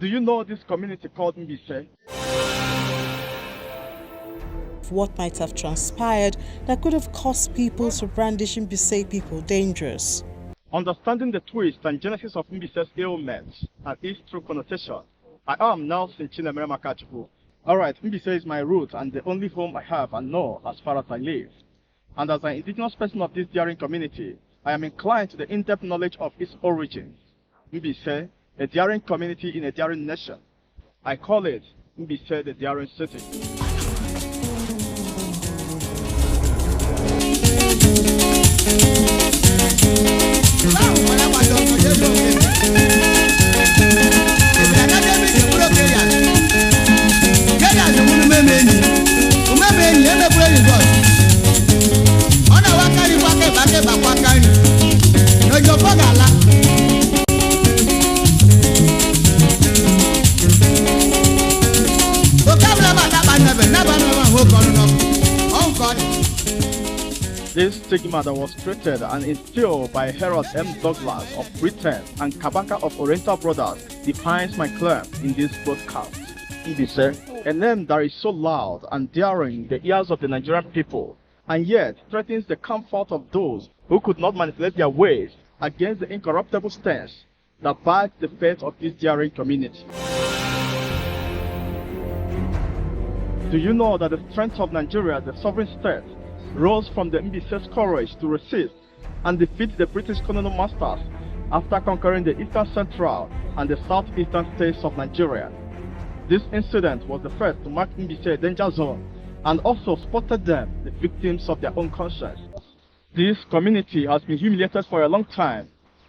Do you know this community called Mbaise? What might have transpired that could have caused people to brandish Mbaise people dangerous. Understanding the twist and genesis of Mbaise's ailments and its true connotation, I am Nelson Chinemere Makachuku. Alright, Mbaise is my root and the only home I have and know as far as I live. And as an indigenous person of this daring community, I am inclined to the in-depth knowledge of its origins. Mbaise, a daring community in a daring nation. I call it Mbaise the Daring City. This stigma that was created and instilled by Herod M. Douglas of Britain and Kabaka of Oriental Brothers defines my claim in this broadcast. Mbaise, a name that is so loud and daring in the ears of the Nigerian people, and yet threatens the comfort of those who could not manipulate their ways against the incorruptible stance that backs the faith of this daring community. Do you know that the strength of Nigeria, the sovereign state, rose from the Mbaise's courage to resist and defeat the British colonial masters after conquering the eastern central and the southeastern states of Nigeria? This incident was the first to mark Mbaise a danger zone and also spotted them the victims of their own conscience. This community has been humiliated for a long time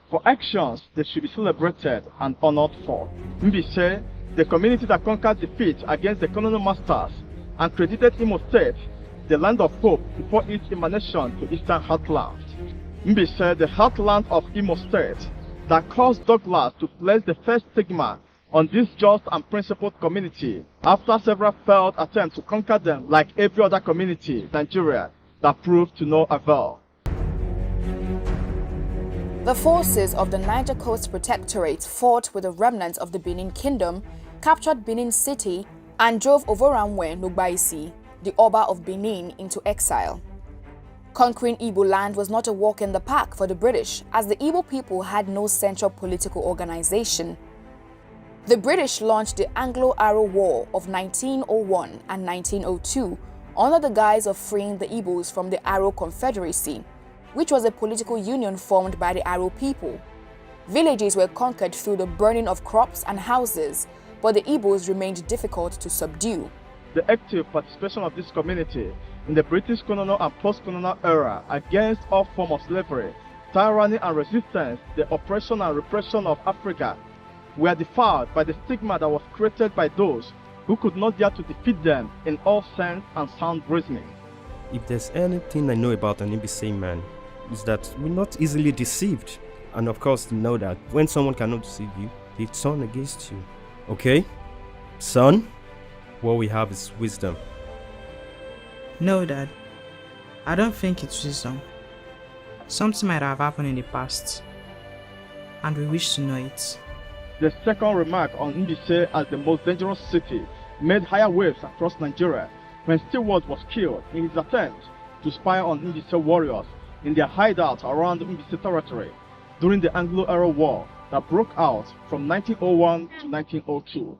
for actions they should be celebrated and honored for. Mbaise, the community that conquered defeat against the colonial masters and credited Imo State the land of hope before its emanation to Eastern Heartland. Mbaise, the heartland of Imo State, that caused Douglas to place the first stigma on this just and principled community after several failed attempts to conquer them like every other community in Nigeria that proved to no avail. The forces of the Niger Coast Protectorate fought with the remnants of the Benin Kingdom, captured Benin City, and drove Ovoranwe Mbaise, the Oba of Benin, into exile. Conquering Igbo land was not a walk in the park for the British, as the Igbo people had no central political organization. The British launched the Anglo-Aro War of 1901 and 1902 under the guise of freeing the Igbos from the Aro Confederacy, which was a political union formed by the Aro people. Villages were conquered through the burning of crops and houses, but the Igbos remained difficult to subdue. The active participation of this community in the British colonial and post-colonial era against all forms of slavery, tyranny and resistance, the oppression and repression of Africa, were defiled by the stigma that was created by those who could not dare to defeat them in all sense and sound reasoning. If there's anything I know about an Mbaise man, is that we're not easily deceived. And of course, to know that when someone cannot deceive you, they turn against you. Okay? Son? What we have is wisdom. No, Dad. I don't think it's wisdom. Something might have happened in the past, and we wish to know it. The second remark on Mbaise as the most dangerous city made higher waves across Nigeria when Stewart was killed in his attempt to spy on Mbaise warriors in their hideout around Mbaise territory during the Anglo-Aro War that broke out from 1901 to 1902.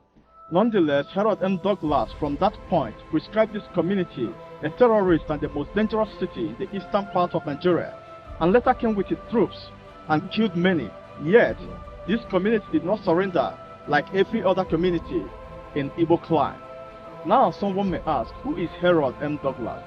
Nonetheless, Herod M. Douglas from that point prescribed this community a terrorist and the most dangerous city in the eastern part of Nigeria, and later came with its troops and killed many. Yet, this community did not surrender like every other community in Igbo clan. Now someone may ask, who is Herod M. Douglas?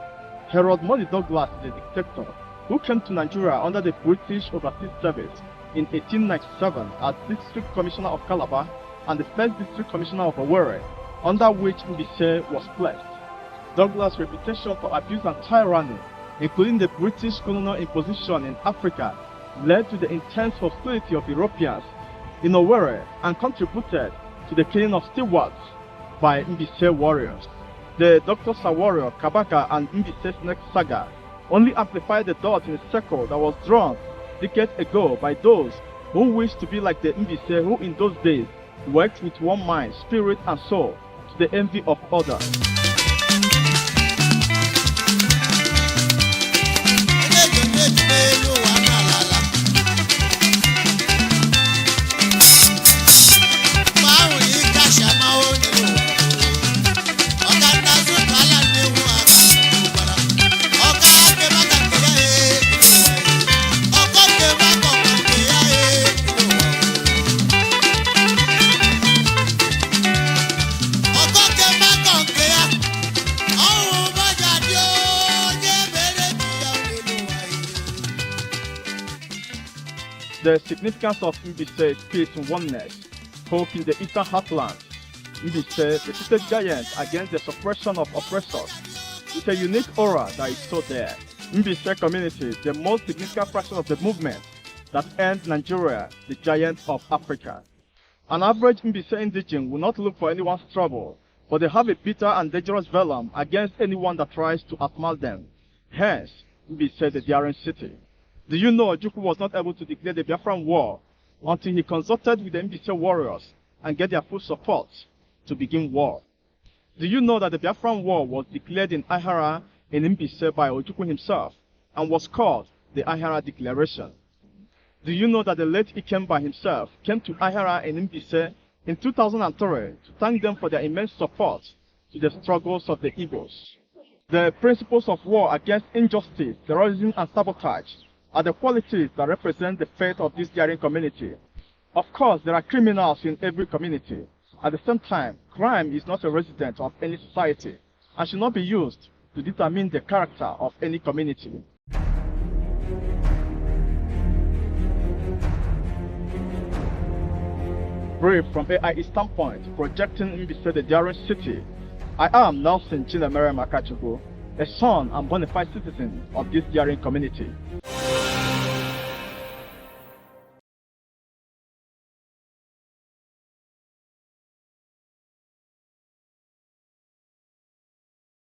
Herod Modi Douglas is a dictator who came to Nigeria under the British Overseas Service in 1897 as District Commissioner of Calabar and the first District Commissioner of Owerri, under which Mbaise was placed. Douglas' reputation for abuse and tyranny, including the British colonial imposition in Africa, led to the intense hostility of Europeans in Owerri and contributed to the killing of Stewards by Mbaise warriors. The Dr. Warrior, Kabaka and Mbaise's next saga only amplified the dot in a circle that was drawn decades ago by those who wished to be like the Mbaise who in those days worked with one mind, spirit, and soul to the envy of others. The significance of Mbaise is faith in oneness, hope in the eastern heartland. Mbaise defeated giants against the suppression of oppressors with a unique aura that is so there. Mbaise community is the most significant fraction of the movement that earned Nigeria the giant of Africa. An average Mbaise indigene will not look for anyone's trouble, but they have a bitter and dangerous venom against anyone that tries to outsmart them. Hence, Mbaise the daring city. Do you know Ojukwu was not able to declare the Biafran War until he consulted with the Mbaise warriors and get their full support to begin war? Do you know that the Biafran War was declared in Ahara in Mbaise by Ojukwu himself and was called the Ahara Declaration? Do you know that the late Ikemba himself came to Ahara in Mbaise in 2003 to thank them for their immense support to the struggles of the Igbos? The principles of war against injustice, terrorism, and sabotage are the qualities that represent the faith of this daring community. Of course, there are criminals in every community. At the same time, crime is not a resident of any society and should not be used to determine the character of any community. Brief from AIE standpoint, projecting Mbaise the daring city, I am Nelson Chinemere Makachukwu, a son and bona fide citizen of this daring community.